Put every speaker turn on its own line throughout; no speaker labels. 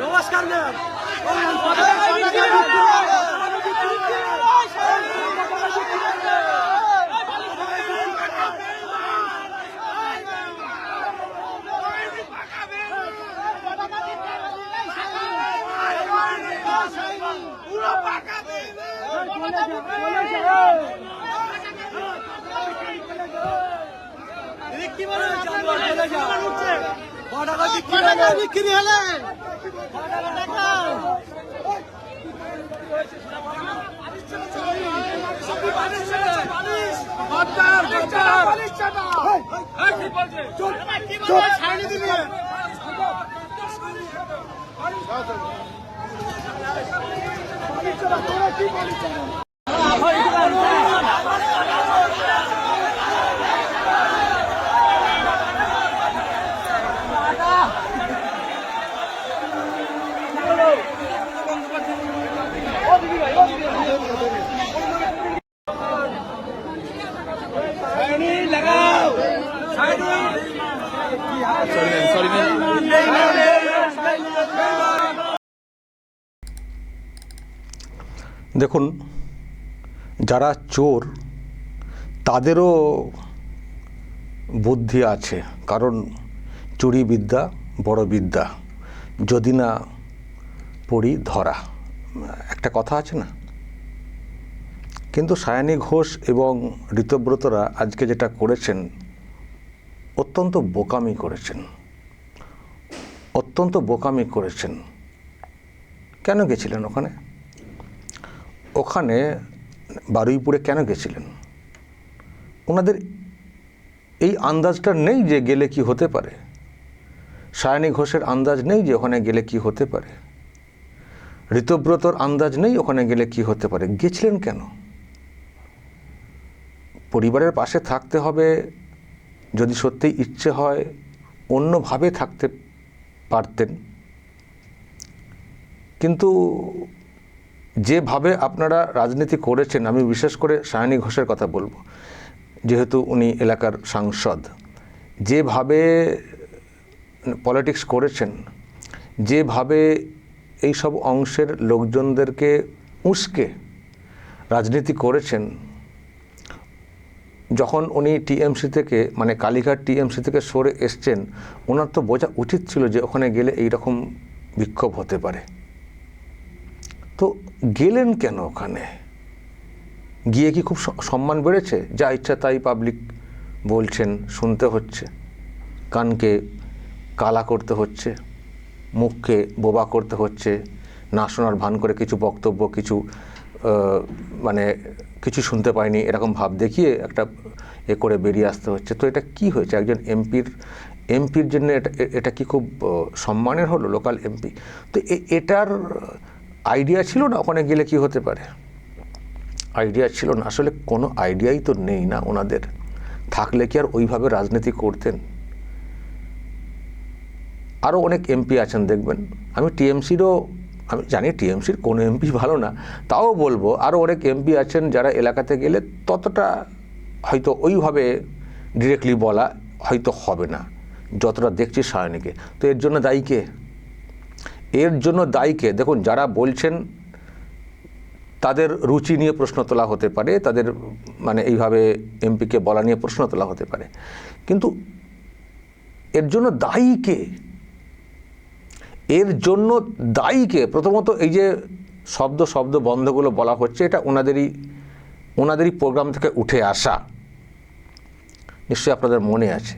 নমস্কার ম্যাম। বিক্রি হলে
দেখুন, যারা চোর তাদেরও বুদ্ধি আছে, কারণ চুরি বিদ্যা বড় বিদ্যা, যদি না পড়ি ধরা, একটা কথা আছে না। কিন্তু সায়নী ঘোষ এবং ঋতব্রতরা আজকে যেটা করেছেন অত্যন্ত বোকামি করেছেন, অত্যন্ত বোকামি করেছেন। কেন গেছিলেন ওখানে? ওখানে বারুইপুরে কেন গেছিলেন? ওনাদের এই আন্দাজটা নেই যে গেলে কি হতে পারে। সায়নী ঘোষের আন্দাজ নেই যে ওখানে গেলে কি হতে পারে। ঋতব্রতর আন্দাজ নেই ওখানে গেলে কি হতে পারে। গেছিলেন কেন? পরিবারের পাশে থাকতে হবে, যদি সত্যিই ইচ্ছে হয় অন্যভাবে থাকতে পারতেন। কিন্তু যেভাবে আপনারা রাজনীতি করেছেন, আমি বিশেষ করে সায়নী ঘোষের কথা বলবো, যেহেতু উনি এলাকার সাংসদ, যেভাবে পলিটিক্স করেছেন, যেভাবে এই সব অংশের লোকজনদেরকে উস্কে রাজনীতি করেছেন, যখন উনি টিএমসি থেকে মানে কালীঘাট টিএমসি থেকে সরে এসছেন, ওনার তো বোঝা উচিত ছিল যে ওখানে গেলে এই রকম বিক্ষোভ হতে পারে। তো গেলেন কেন ওখানে? গিয়ে কি খুব সম্মান বেড়েছে? যা ইচ্ছা তাই পাবলিক বলছেন, শুনতে হচ্ছে, কানকে কালা করতে হচ্ছে, মুখকে বোবা করতে হচ্ছে, না শোনার ভান করে কিছু বক্তব্য, কিছু মানে কিছু শুনতে পাইনি এরকম ভাব দেখিয়ে একটা করে বেরিয়ে আসতে হচ্ছে। তো এটা কি হয়েছে? একজন এমপির জন্য এটা কি খুব সম্মানের হলো? লোকাল এমপি তো এটার আইডিয়া ছিল না ওখানে গেলে কি হতে পারে? আইডিয়া ছিল না, আসলে কোনো আইডিয়াই তো নেই না ওনাদের। থাকলে কি আর ওইভাবে রাজনীতি করতেন? আরও অনেক এমপি আছেন দেখবেন, আমি জানি টিএমসির কোনো এমপি ভালো না, তাও বলবো আরও অনেক এমপি আছেন যারা এলাকাতে গেলে ততটা হয়তো ওইভাবে ডিরেক্টলি বলা হয়তো হবে না যতটা দেখছি সায়নীকে। তো এর জন্য দায়ী কে? এর জন্য দায়ী কে? দেখুন, যারা বলছেন তাদের রুচি নিয়ে প্রশ্ন তোলা হতে পারে, তাদের মানে এইভাবে এমপিকে বলা নিয়ে প্রশ্ন তোলা হতে পারে, কিন্তু এর জন্য দায়ী কে? এর জন্য দায়ী কে? প্রথমত এই যে শব্দ বন্ধগুলো বলা হচ্ছে, এটা ওনাদেরই প্রোগ্রাম থেকে উঠে আসা, নিশ্চয়ই আপনাদের মনে আছে।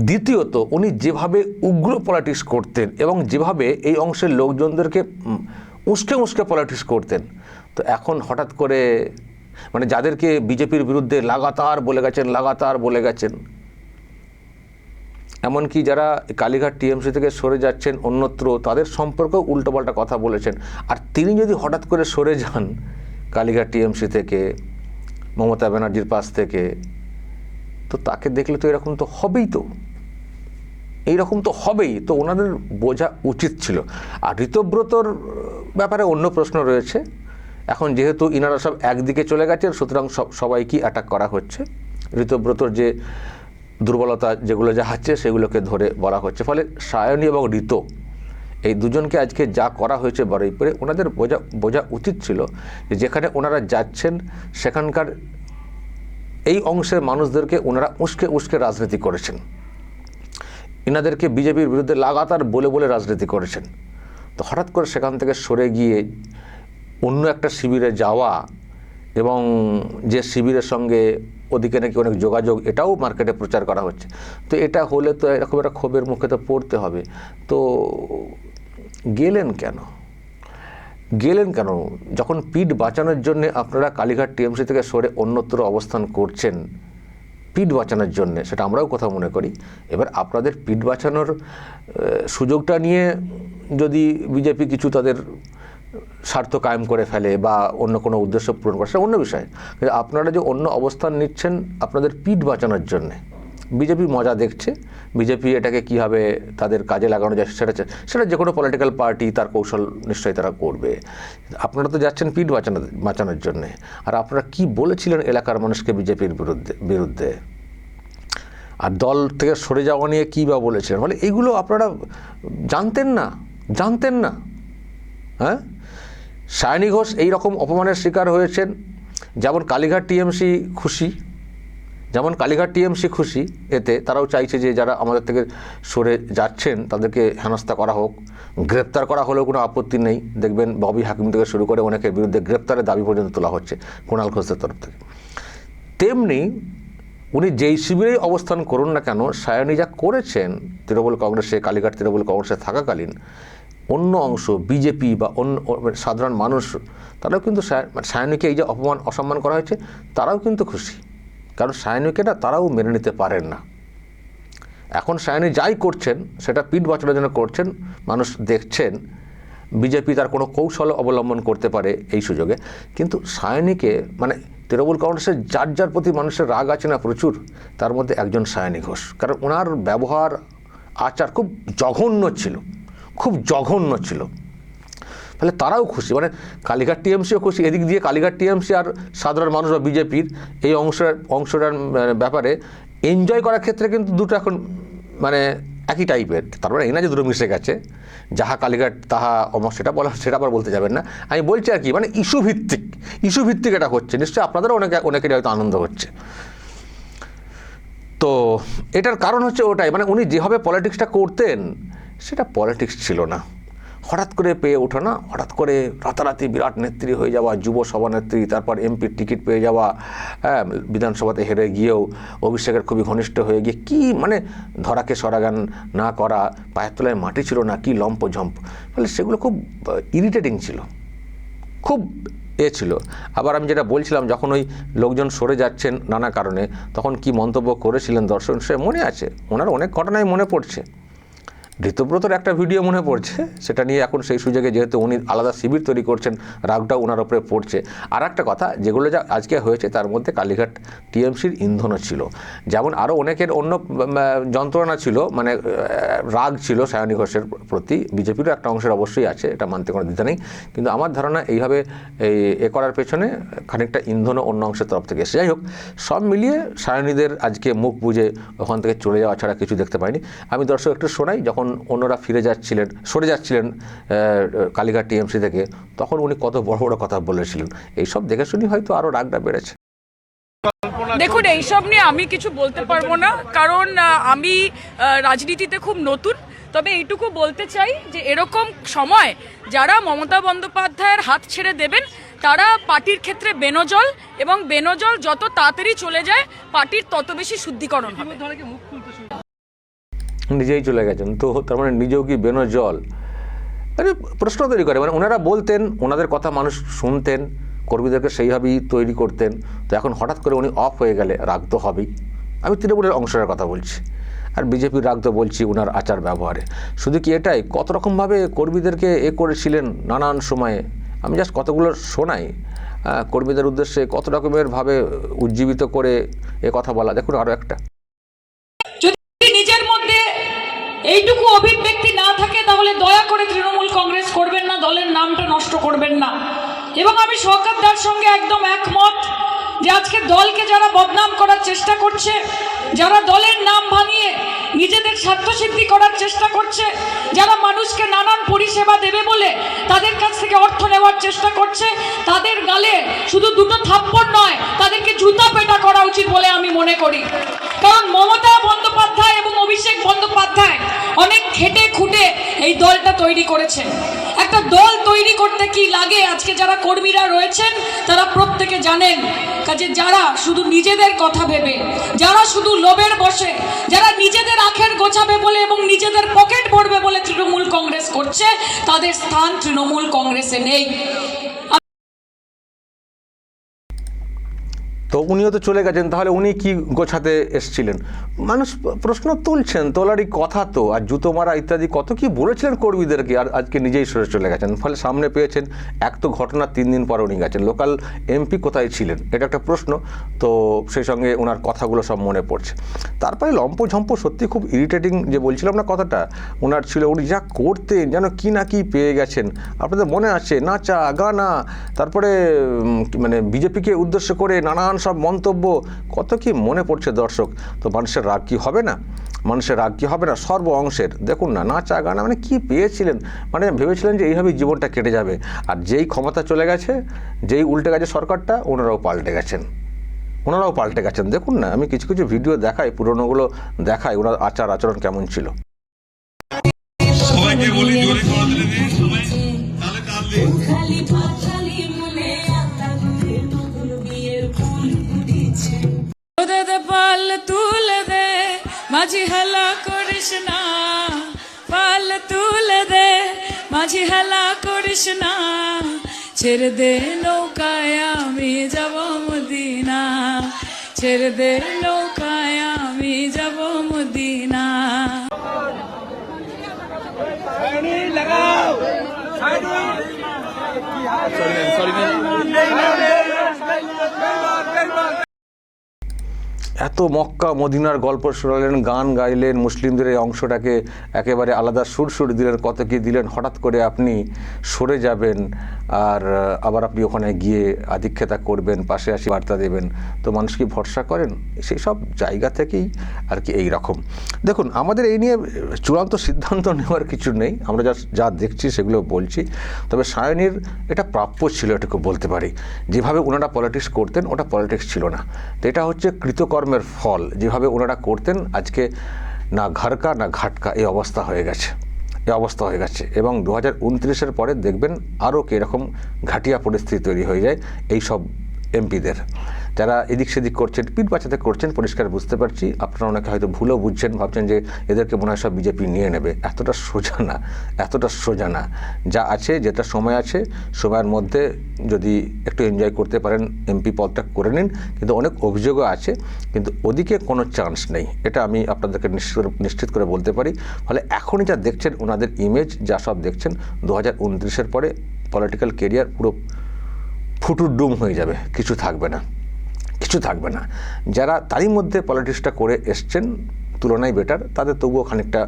দ্বিতীয়ত, উনি যেভাবে উগ্র পলিটিক্স করতেন এবং যেভাবে এই অংশের লোকজনদেরকে উস্কে পলিটিক্স করতেন, তো এখন হঠাৎ করে মানে যাদেরকে বিজেপির বিরুদ্ধে লাগাতার বলে গেছেন, এমনকি যারা কালীঘাট টিএমসি থেকে সরে যাচ্ছেন অন্যত্র, তাদের সম্পর্কেও উল্টোপাল্টা কথা বলেছেন। আর তিনি যদি হঠাৎ করে সরে যান কালীঘাট টিএমসি থেকে, মমতা ব্যানার্জির পাশ থেকে, তো তাকে দেখলে তো এরকম তো হবেই, তো এইরকম তো হবেই। তো ওনাদের বোঝা উচিত ছিল। আর ঋতব্রতর ব্যাপারে অন্য প্রশ্ন রয়েছে। এখন যেহেতু ইনারা সব একদিকে চলে গেছেন, সুতরাং সবাইকেই অ্যাটাক করা হচ্ছে। ঋতব্রতর যে দুর্বলতা যেগুলো যা হচ্ছে সেগুলোকে ধরে বলা হচ্ছে। ফলে সায়নী এবং ঋত এই দুজনকে আজকে যা করা হয়েছে বারুইপুরে, ওনাদের বোঝা উচিত ছিল যে যেখানে ওনারা যাচ্ছেন সেখানকার এই অংশের মানুষদেরকে ওনারা উস্কে উস্কে রাজনীতি করেছেন। ইনাদেরকে বিজেপির বিরুদ্ধে লাগাতার বলে বলে রাজনীতি করেছেন। তো হঠাৎ করে সেখান থেকে সরে গিয়ে অন্য একটা শিবিরে যাওয়া, এবং যে শিবিরের সঙ্গে ওদিকে নাকি অনেক যোগাযোগ, এটাও মার্কেটে প্রচার করা হচ্ছে। তো এটা হলে তো এরকম একটা ক্ষোভের মুখে তো পড়তে হবে। তো গেলেন কেন? যখন পিঠ বাঁচানোর জন্য আপনারা কালীঘাট টিএমসি থেকে সরে অন্যত্র অবস্থান করছেন, পিঠ বাঁচানোর জন্যে, সেটা আমরাও কথা মনে করি। এবার আপনাদের পিঠ বাঁচানোর সুযোগটা নিয়ে যদি বিজেপি কিছু তাদের স্বার্থ কায়েম করে ফেলে বা অন্য কোনো উদ্দেশ্য পূরণ করে, সেটা অন্য বিষয়। কিন্তু আপনারা যে অন্য অবস্থান নিচ্ছেন আপনাদের পিঠ বাঁচানোর জন্যে, বিজেপি মজা দেখছে। বিজেপি এটাকে কীভাবে তাদের কাজে লাগানো যায় সেটা যে কোনো পলিটিক্যাল পার্টি তার কৌশল নিশ্চয়ই তারা করবে। আপনারা তো যাচ্ছেন পিঠ বাঁচানোর জন্যে। আর আপনারা কি বলেছিলেন এলাকার মানুষকে বিজেপির বিরুদ্ধে, আর দল থেকে সরে যাওয়া নিয়ে কী বা বলেছিলেন? মানে এইগুলো আপনারা জানতেন না। হ্যাঁ, সায়নী ঘোষ এইরকম অপমানের শিকার হয়েছেন। যেমন কালীঘাট টিএমসি খুশি এতে, তারাও চাইছে যে যারা আমাদের থেকে সরে যাচ্ছেন তাদেরকে হেনস্থা করা হোক, গ্রেপ্তার করা হলেও কোনো আপত্তি নেই। দেখবেন ববি হাকিম থেকে শুরু করে অনেকের বিরুদ্ধে গ্রেপ্তারের দাবি পর্যন্ত তোলা হচ্ছে কুণাল ঘোষের তরফ থেকে। তেমনি উনি যেই শিবিরেই অবস্থান করুন না কেন, সায়নী যা করেছেন তৃণমূল কংগ্রেসে, কালীঘাট তৃণমূল কংগ্রেসে থাকাকালীন, অন্য অংশ বিজেপি বা অন্য সাধারণ মানুষ তারাও কিন্তু সায়নীকে এই যে অসম্মান করা হয়েছে তারাও কিন্তু খুশি। কারণ সায়নীকে না তারাও মেনে নিতে পারেন না। এখন সায়নী যাই করছেন সেটা পিঠ বাঁচানোর জন্য করছেন। মানুষ দেখছেন বিজেপি তার কোনো কৌশল অবলম্বন করতে পারে এই সুযোগে। কিন্তু সায়নীকে মানে তৃণমূল কংগ্রেসের যার প্রতি মানুষের রাগ আছে না প্রচুর, তার মধ্যে একজন সায়নী ঘোষ। কারণ ওনার ব্যবহার আচার খুব জঘন্য ছিল। ফলে তারাও খুশি, মানে কালীঘাট টিএমসিও খুশি। এদিক দিয়ে কালীঘাট টিএমসি আর সাধারণ মানুষ বা বিজেপির এই অংশটার ব্যাপারে এনজয় করার ক্ষেত্রে কিন্তু দুটো এখন মানে একই টাইপের। তারপরে এই না যে দুটো মিশে গেছে, যাহা কালীঘাট তাহা অমর, সেটা আবার বলতে যাবেন না। আমি বলছি আর কি, মানে ইস্যু ভিত্তিক এটা হচ্ছে। নিশ্চয়ই আপনাদেরও অনেকেরই হয়তো আনন্দ হচ্ছে। তো এটার কারণ হচ্ছে ওটাই, মানে উনি যেভাবে পলিটিক্সটা করতেন সেটা পলিটিক্স ছিল না। হঠাৎ করে পেয়ে ওঠা না, হঠাৎ করে রাতারাতি বিরাট নেত্রী হয়ে যাওয়া, যুব সভানেত্রী, তারপর এমপির টিকিট পেয়ে যাওয়া, হ্যাঁ, বিধানসভাতে হেরে গিয়েও অভিষেকের খুবই ঘনিষ্ঠ হয়ে গিয়ে কি মানে ধরাকে সরাগান না করা, পায়ের তলায় মাটি ছিল না, কি লম্পঝম্প। ফলে সেগুলো খুব ইরিটেটিং ছিল, খুব ছিল। আবার আমি যেটা বলছিলাম, যখন ওই লোকজন সরে যাচ্ছেন নানা কারণে, তখন কি মন্তব্য করেছিলেন দর্শক সে মনে আছে। ওনার অনেক ঘটনাই মনে পড়ছে। ঋতব্রতর একটা ভিডিও মনে পড়ছে, সেটা নিয়ে এখন সেই সুযোগে যেহেতু উনি আলাদা শিবির তৈরি করছেন, রাগটাও ওনার ওপরে পড়ছে। আর একটা কথা, যেগুলো যা আজকে হয়েছে তার মধ্যে কালীঘাট টিএমসির ইন্ধনও ছিল। যেমন আরও অনেকের অন্য যন্ত্রণা ছিল, মানে রাগ ছিল সায়নী ঘোষের প্রতি। বিজেপিরও একটা অংশের অবশ্যই আছে, এটা মানতে কোনো দ্বিধা নেই। কিন্তু আমার ধারণা এইভাবে এ করার পেছনে খানিকটা ইন্ধনও অন্য অংশের তরফ থেকে এসে। যাই হোক, সব মিলিয়ে সায়নীদের আজকে মুখ বুজে ওখান থেকে চলে যাওয়া ছাড়া কিছু দেখতে পাইনি। আমি দর্শক একটু শোনাই, যখন অন্যরা সরে যাচ্ছিলেন কালীঘাট টিএমসি থেকে, তখন উনি কত বড় বড় কথা বলেছিলেন। এইসব দেখে শুনি হয়তো আরও রাগটা বেড়েছে।
দেখুন, এইসব নিয়ে আমি কিছু বলতে পারবো না, কারণ আমি রাজনীতিতে খুব নতুন। তবে এইটুকু বলতে চাই যে এরকম সময় যারা মমতা বন্দ্যোপাধ্যায়ের হাত ছেড়ে দেবেন তারা পার্টির ক্ষেত্রে বেনজল, এবং বেনজল যত তাড়াতাড়ি চলে যায় পার্টির তত বেশি শুদ্ধিকরণ হবে।
নিজেই চলে গেছেন তো, তার মানে নিজেও কি বেনজল? মানে প্রশ্ন তৈরি করে। মানে ওনারা বলতেন, ওনাদের কথা মানুষ শুনতেন, কর্মীদেরকে সেইভাবেই তৈরি করতেন। তো এখন হঠাৎ করে উনি অফ হয়ে গেলে রাগ তো হবেই। আমি তৃণমূলের অংশের কথা বলছি। আর বিজেপির রাগ তো বলছি ওনার আচার ব্যবহারে। শুধু কি এটাই, কত রকমভাবে কর্মীদেরকে করেছিলেন নানান সময়ে। আমি জাস্ট কতগুলো শোনাই কর্মীদের উদ্দেশ্যে, কত রকমের ভাবে উজ্জীবিত করে কথা বলা। দেখুন আরও একটা,
যদি নিজের মধ্যে এইটুকু অভিব্যক্তি না থাকে তাহলে দয়া করে তৃণমূল কংগ্রেস করবেন না, দলের নামটা নষ্ট করবেন না। এবং আমি সরকারদার সঙ্গে একদম একমত যে আজকে দলকে যারা বদনাম করার চেষ্টা করছে, যারা দলের নাম ভাঙিয়ে নিজেদের স্বার্থসিদ্ধি করার চেষ্টা করছে, যারা মানুষকে নানান পরিষেবা দেবে বলে তাদের কাছ থেকে অর্থ নেওয়ার চেষ্টা করছে, তাদের গালে শুধু দুটো থাপ্পড় নয়, তাদেরকে জুতা পেটা করা উচিত বলে আমি মনে করি। কারণ মমতা বন্দ্যোপাধ্যায় এবং অভিষেক বন্দ্যোপাধ্যায় অনেক খেটে খুঁটে এই দলটা তৈরি করেছেন। একটা দল তৈরি করতে কি লাগে আজকে যারা কর্মীরা রয়েছেন তারা প্রত্যেকে জানেন। কাজে যারা শুধু নিজেদের কথা ভেবে, যারা শুধু লোভের বসে, যারা নিজেদের আখের গোছাবে বলে এবং নিজেদের পকেট ভরবে বলে তৃণমূল কংগ্রেস করছে, তাদের স্থান তৃণমূল কংগ্রেসে নেই।
তো উনিও তো চলে গেছেন, তাহলে উনি কি গোছাতে এসছিলেন? মানুষ প্রশ্ন তুলছেন, তোলারই কথা তো। আর জুতো মারা ইত্যাদি কত কি বলেছিলেন কর্মীদেরকে, আর আজকে নিজেই সরে চলে গেছেন। ফলে সামনে পেয়েছেন এক তো ঘটনা, 3 দিন পর উনি গেছেন। লোকাল এমপি কোথায় ছিলেন, এটা একটা প্রশ্ন। তো সেই সঙ্গে ওনার কথাগুলো সব মনে পড়ছে। তারপরে লম্পঝম্প সত্যি খুব ইরিটেটিং যে বলছিলাম না কথাটা ওনার ছিল, উনি যা করতেন যেন কি না কি পেয়ে গেছেন। আপনাদের মনে আছে নাচা গানা, তারপরে মানে বিজেপিকে উদ্দেশ্য করে নানান সব মন্তব্য, কত কি মনে পড়ছে দর্শক। তো মানুষের রাগ কি হবে না? মানুষের রাগ কি হবে না? সর্ব অংশের দেখুন না, নাচা গানা, মানে কি পেয়েছিলেন, মানে ভেবেছিলেন যে এইভাবেই জীবনটা কেটে যাবে। আর যেই ক্ষমতা চলে গেছে, যেই উল্টে গেছে সরকারটা, ওনারাও পাল্টে গেছেন। দেখুন না, আমি কিছু কিছু ভিডিও দেখাই, পুরোনোগুলো দেখাই, ওনার আচার আচরণ কেমন ছিল।
সবাইকে বলি জোরে করে দিলে সবাই তাহলে কাঁদলে
পাল তুলে দে মাঝি হেলা করিস না, পাল তুলে দে মাঝি হেলা করিস না, ছেড়ে দে নৌকায় আমি যাব মদিনা, ছেড়ে দে নৌকায় আমি যাব মদিনা।
লাগাও
এত মক্কা মদিনার গল্প শোনালেন, গান গাইলেন, মুসলিমদের এই অংশটাকে একেবারে আলাদা সুর দিলেন, কত কি দিলেন। হঠাৎ করে আপনি সরে যাবেন, আর আবার আপনি ওখানে গিয়ে আধিক্ষেতা করবেন, পাশে আসি বার্তা দেবেন। তো মানুষ কি ভরসা করেন? সেই সব জায়গা থেকেই আর কি এই রকম। দেখুন, আমাদের এই নিয়ে চূড়ান্ত সিদ্ধান্ত নেওয়ার কিছু নেই, আমরা যা দেখছি সেগুলো বলছি। তবে সায়নীর এটা প্রাপ্য ছিল, এটুকু বলতে পারি। যেভাবে ওনারা পলিটিক্স করতেন, ওটা পলিটিক্স ছিল না। তো এটা হচ্ছে কৃতকর্মের ফল। যেভাবে ওনারা করতেন, আজকে না ঘরকা না ঘাটকা এই অবস্থা হয়ে গেছে। এবং 2029-এর পরে দেখবেন আরও কীরকম ঘাটিয়া পরিস্থিতি তৈরি হয়ে যায় এই সব এমপিদের, যারা এদিক সেদিক করছেন, পিঠ বাঁচাতে করছেন। পরিষ্কার বুঝতে পারছি, আপনারা অনেকে হয়তো ভুলও বুঝছেন, ভাবছেন যে এদেরকে মনে হয় সব বিজেপি নিয়ে নেবে। এতটা সোজা না। যা আছে, যেটা সময় আছে, সময়ের মধ্যে যদি একটু এনজয় করতে পারেন, এমপি পদটা করে নিন। কিন্তু অনেক অভিযোগও আছে, কিন্তু ওদিকে কোনো চান্স নেই, এটা আমি আপনাদেরকে নিশ্চিত করে বলতে পারি। ফলে এখনই যা দেখছেন ওনাদের ইমেজ, যা সব দেখছেন, 2029-এর পরে পলিটিক্যাল কেরিয়ার পুরো ফুটুর ডুম হয়ে যাবে, কিছু থাকবে না। যারা তারই মধ্যে পলিটিক্সটা করে এসছেন তুলনায় বেটার, তাদের তবুও খানিকটা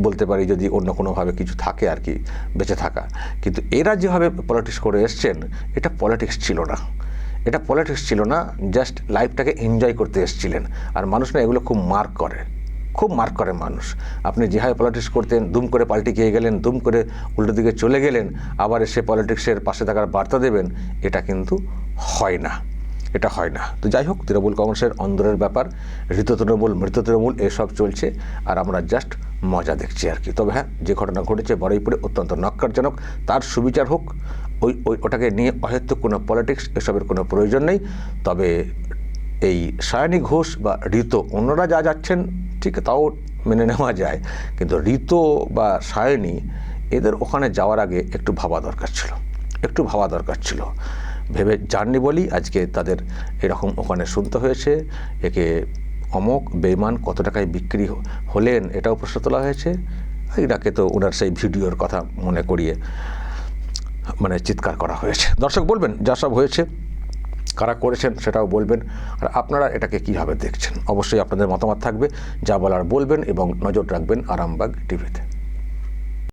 বলতে পারি যদি অন্য কোনোভাবে কিছু থাকে আর কি, বেঁচে থাকা। কিন্তু এরা যেভাবে পলিটিক্স করে এসছেন, এটা পলিটিক্স ছিল না, জাস্ট লাইফটাকে এনজয় করতে এসছিলেন। আর মানুষ না এগুলো খুব মার্ক করে মানুষ। আপনি যেভাবে পলিটিক্স করতেন, দুম করে পাল্টে গিয়ে গেলেন, দুম করে উল্টো দিকে চলে গেলেন, আবার এসে পলিটিক্সের পাশে থাকার বার্তা দেবেন, এটা কিন্তু হয় না। তো যাই হোক, তৃণমূল কংগ্রেসের অন্দরের ব্যাপার, হৃত তৃণমূল, মৃত তৃণমূল, এসব চলছে, আর আমরা জাস্ট মজা দেখছি আর কি। তবে হ্যাঁ, যে ঘটনা ঘটেছে বারুইপুরে অত্যন্ত নক্কারজনক, তার সুবিচার হোক। ওটাকে নিয়ে অহেতুক কোনো পলিটিক্স, এসবের কোনো প্রয়োজন নেই। তবে এই সায়নী ঘোষ বা ঋতু, অন্যরা যা যাচ্ছেন ঠিক, তাও মেনে নেওয়া যায়, কিন্তু ঋতু বা সায়নী, এদের ওখানে যাওয়ার আগে একটু ভাবা দরকার ছিল। ভেবে জাননি বলি আজকে তাদের এরকম ওখানে শুনতে হয়েছে। একে অমক বেঈমান কত টাকায় বিক্রি হলেন এটাও প্রশ্ন তোলা হয়েছে। ইরাকে তো ওনার সেই ভিডিওর কথা মনে করিয়ে মানে চিৎকার করা হয়েছে। দর্শক বলবেন যা সব হয়েছে কারা করেছেন সেটাও বলবেন, আর আপনারা এটাকে কীভাবে দেখছেন অবশ্যই আপনাদের মতামত থাকবে, যা বলার বলবেন এবং নজর রাখবেন আরামবাগ টিভিতে।